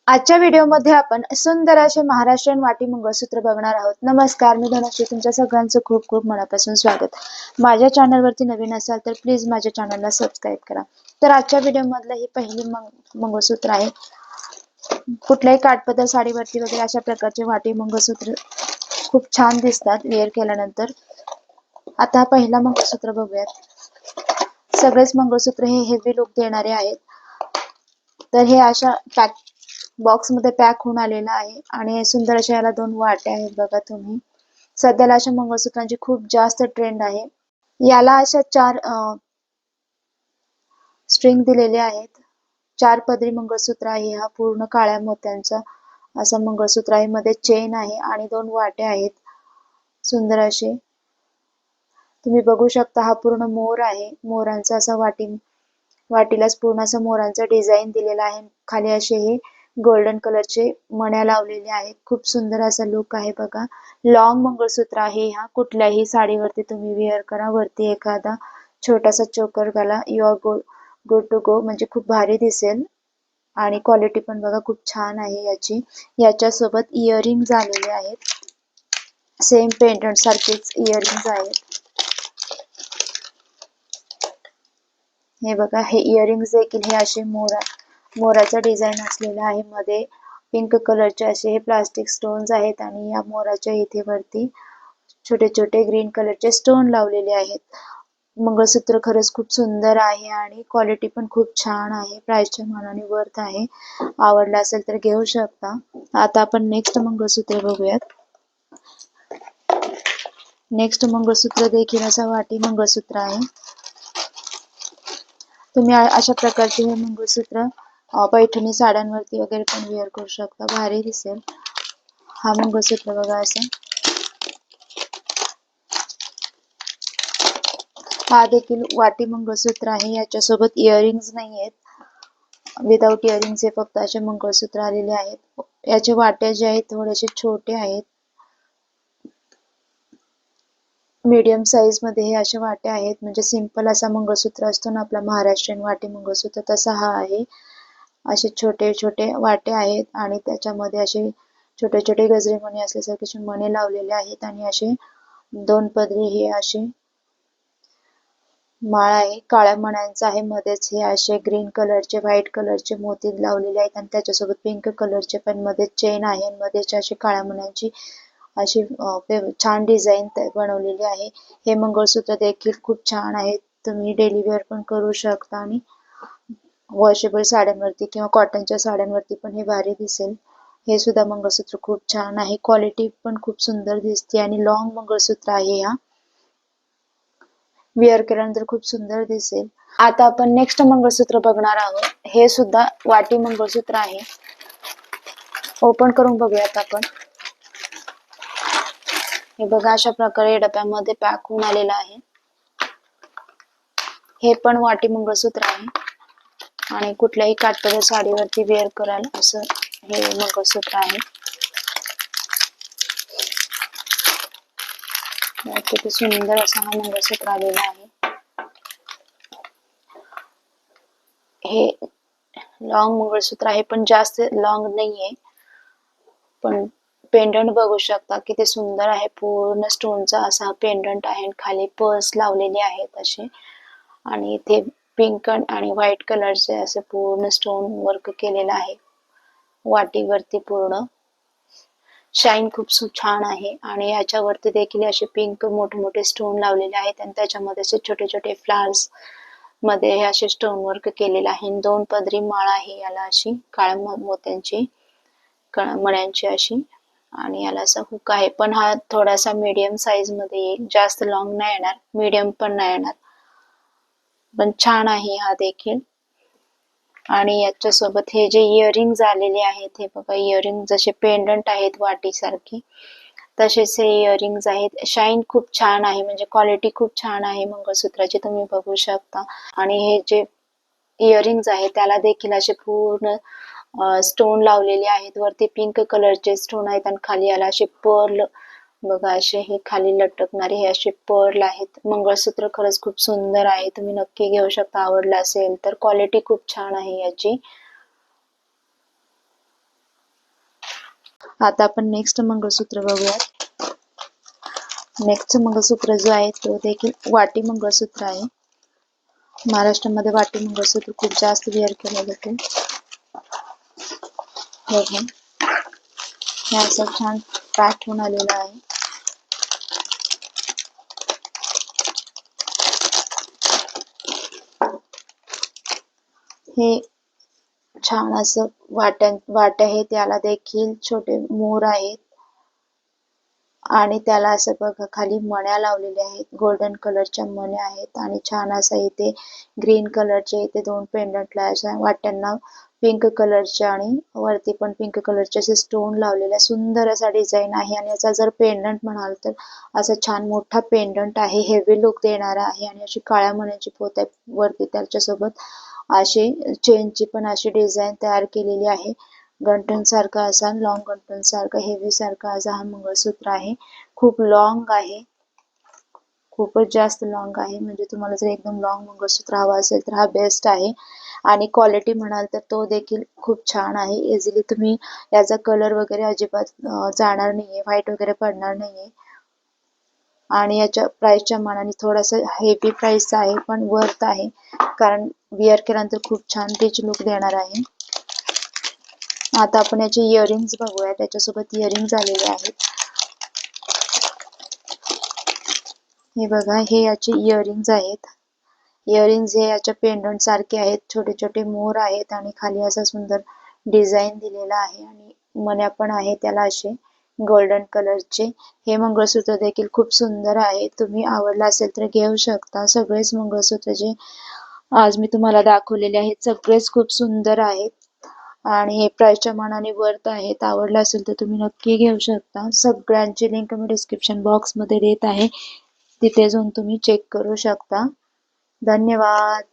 आजच्या व्हिडिओमध्ये आपण सुंदर असे महाराष्ट्रीयन वाटी मंगळसूत्र बघणार आहोत. नमस्कार, मी धनश्री. तुमच्या सगळ्यांचं खूप खूप मनापासून स्वागत. माझ्या चॅनलवरती नवीन असाल तर प्लीज माझ्या चॅनलला सबस्क्राईब करा. तर आजच्या व्हिडिओमधलं ही पहिली मंगळसूत्र आहे. कुठल्याही काठपदर साडीवरती वगैरे अशा प्रकारचे वाटी मंगळसूत्र खूप छान दिसतात वेअर केल्यानंतर. आता हा पहिला मंगळसूत्र बघूयात. सगळेच मंगळसूत्र हे हेवी लुक देणारे आहेत. तर हे अशा बॉक्स मध्ये पॅक होऊन आलेला आहे आणि सुंदर अशा याला दोन वाट्या आहेत बघा तुम्ही. सध्याला अशा मंगळसूत्रांची खूप जास्त ट्रेंड आहे. याला अशा चार स्ट्रिंग दिलेले आहेत. चार पदरी मंगळसूत्र आहे. हा पूर्ण काळ्या मोत्यांचा असा मंगळसूत्र आहे. मध्ये चेन आहे आणि दोन वाट्या आहेत सुंदर असे. तुम्ही बघू शकता हा पूर्ण मोर आहे. मोरांचा असा वाटीलाच पूर्ण असं मोरांचा डिझाईन दिलेला आहे. खाली असे हे गोल्डन कलरचे मण्या लावलेले आहेत. खूप सुंदर असा लुक आहे बघा. लॉंग मंगळसूत्र आहे. हा कुठल्याही साडीवरती तुम्ही वेअर करा. वरती एखादा छोटासा चोकर घाला. You are good to go. म्हणजे खूप भारी दिसेल. आणि क्वालिटी पण बघा खूप छान आहे याची. याच्यासोबत इयरिंग्ज आलेले आहेत. सेम पेंडंट सारखेच इयरिंग्ज आहेत. हे बघा, हे इयरिंग्स देखील हे असे मोराचा डिझाईन असलेला आहे. मध्ये पिंक कलरचे असे हे प्लास्टिक स्टोन्स आहेत आणि या मोराच्या इथे वरती छोटे छोटे ग्रीन कलरचे स्टोन लावलेले आहेत. मंगळसूत्र खरंच खूप सुंदर आहे आणि क्वालिटी पण खूप छान आहे. प्राइसच्या मानाने वर्थ आहे. आवडला असेल तर घेऊ शकता. आता आपण नेक्स्ट मंगळसूत्र बघूयात. नेक्स्ट मंगळसूत्र देखील असा वाटी मंगळसूत्र आहे. तुम्ही अशा प्रकारचे हे मंगळसूत्र पैठणी साड्यांवरती वगैरे पण वेअर करू शकता. भारी दिसेल. हा मंगळसूत्र बघा असा. हा देखील वाटी मंगळसूत्र आहे. याच्यासोबत इयरिंग्स नाही आहेत. विदाउट इयरिंग्स हे फक्त असे मंगळसूत्र आलेले आहेत. याचे वाटे जे आहेत थोडेसे छोटे आहेत. मीडियम साईज मध्ये हे अशा वाट्या आहेत. म्हणजे सिंपल असा मंगळसूत्र असतो ना आपला महाराष्ट्रीयन वाटी मंगळसूत्र, तसा हा आहे. असे छोटे छोटे वाटे आहेत आणि त्याच्यामध्ये असे छोटे छोटे गजरे मणी असल्यासारखे मणी लावलेले आहेत आणि असे दोन पदरी हे असे माळ आहे. काळ्या मण्यांचा आहे. मध्येच हे असे ग्रीन कलरचे व्हाईट कलरचे मोती लावलेले आहेत आणि त्याच्यासोबत पिंक कलरचे पण मध्ये चेन आहे. मध्येच अशी काळ्या मण्यांची अशी छान डिझाईन बनवलेली आहे. हे मंगळसूत्र देखील खूप छान आहे. तुम्ही डेली वेअर पण करू शकता आणि वॉशेबल साड्यांवरती किंवा कॉटनच्या साड्यांवरती पण हे भारी दिसेल. हे सुद्धा मंगळसूत्र खूप छान आहे. क्वालिटी पण खूप सुंदर दिसते आणि लॉंग मंगळसूत्र आहे. हा वेअर केल्यानंतर खूप सुंदर दिसेल. आता आपण नेक्स्ट मंगळसूत्र बघणार आहोत. हे सुद्धा वाटी मंगळसूत्र आहे. ओपन करून बघूयात आपण. हे बघा अशा प्रकारे डब्यामध्ये पॅक होऊन आलेलं आहे. हे पण वाटी मंगळसूत्र आहे आणि कुठल्याही काठपदर साडीवरती वेअर कराल असं हे मंगळसूत्र आहे. किती सुंदर असा हा मंगळसूत्र आलेला आहे. हे लॉंग मंगळसूत्र आहे पण जास्त लॉंग नाहीये. पण पेंडंट बघू शकता किती सुंदर आहे. पूर्ण स्टोनचा असा पेंडंट आहे. खाली पर्स लावलेले आहेत असे आणि इथे पिंक आणि व्हाईट कलरचे असे पूर्ण स्टोन वर्क केलेलं आहे. वाटीवरती पूर्ण शाईन खूप छान आहे आणि याच्यावरती देखील असे पिंक मोठे मोठे स्टोन लावलेले आहेत आणि त्याच्यामध्ये असे छोटे छोटे फ्लावर्स मध्ये हे असे स्टोन वर्क केलेलं आहे. दोन पदरी माळ आहे याला अशी काळ्या मोत्यांची मण्यांची अशी आणि याला असा हुक आहे. पण हा थोडासा मीडियम साईज मध्ये येईल. जास्त लॉंग नाही येणार, मीडियम पण नाही येणार. पण छान आहे हा देखील. आणि याच्यासोबत हे जे इयरिंग्स आलेले आहेत हे बघा, इयरिंग जसे पेंडंट आहेत वाटीसारखी तसेच हे इयरिंग्स आहेत. शाईन खूप छान आहे. म्हणजे क्वालिटी खूप छान आहे मंगळसूत्राची, तुम्ही बघू शकता. आणि हे जे इयरिंग्स आहे त्याला देखील असे पूर्ण स्टोन लावलेले आहेत. वरती पिंक कलरचे स्टोन आहेत आणि खाली याला असे पर्ल बघा असे हे खाली लटकणारे हे असे पर्ल आहेत. मंगळसूत्र खरंच खूप सुंदर आहे. तुम्ही नक्की घेऊ शकता आवडला असेल तर. क्वालिटी खूप छान आहे याची. आता आपण नेक्स्ट मंगळसूत्र बघूयात. नेक्स्ट मंगळसूत्र जो आहे तो देखील वाटी मंगळसूत्र आहे. महाराष्ट्रामध्ये वाटी मंगळसूत्र खूप जास्त वेअर केलं जाते. बघा, हे असं छान पॅक होऊन आलेलं आहे. हे छान असं वाट्या आहेत, त्याला देखील छोटे मोर आहेत आणि त्याला असं बघा खाली मण्या लावलेल्या आहेत, गोल्डन कलरच्या मण्या आहेत आणि छान असं इथे ग्रीन कलरचे इथे 2 पेंडंटला अशा वाट्यांना पिंक कलरचे आणि वरती पण पिंक कलरचे असे स्टोन लावलेले सुंदर असा डिझाईन आहे. आणि याचा जर पेंडंट म्हणाल तर असा छान मोठा पेंडंट आहे, हेवी लुक देणारा आहे आणि अशी काळ्या मण्याची पोत आहे वरती. त्याच्यासोबत अशी चेनची पण अशी डिझाईन तयार केलेली आहे. गंठण सारखा असा लॉंग गंठण सारखा हेवी सारखा असा हा मंगळसूत्र आहे. खूप लॉंग आहे, खूपच जास्त लॉंग आहे. म्हणजे तुम्हाला जर एकदम लॉंग मंगळसूत्र हवा असेल तर हा बेस्ट आहे. आणि क्वालिटी म्हणाल तर तो देखील खूप छान आहे. इझिली तुम्ही याचा कलर वगैरे अजिबात जाणार नाहीये, व्हाईट वगैरे पडणार नाहीये. आणि याच्या प्राइसच्या मानाने थोडंसं हेवी प्राइस आहे पण वर्थ आहे, कारण विअर केल्यानंतर खूप छान रिच लुक देणार आहे. आता आपण याचे इयरिंग्स बघूया. त्याच्यासोबत इयरिंग्स आलेले आहेत. हे बघा, हे याचे इयरिंग्स आहेत. इयरिंग्स हे याच्या पेंडंट सारखे आहेत, छोटे छोटे मोर आहेत आणि खाली असा सुंदर डिझाईन दिलेला आहे आणि मण्या पण आहे त्याला असे गोल्डन कलरचे. हे मंगळसूत्र देखील खूप सुंदर आहे, तुम्ही आवडला असेल तर घेऊ शकता. सगळेच मंगळसूत्र जे आज मी तुम्हाला दाखवलेले आहेत सगळेच खूप सुंदर आहेत आणि हे प्राइसच्या मानाने वर्थ आहेत. आवडला असेल तर तुम्ही नक्की घेऊ शकता. सगळ्यांची लिंक मी डिस्क्रिप्शन बॉक्स मध्ये देत आहे, तिथे जाऊन तुम्ही चेक करू शकता. धन्यवाद.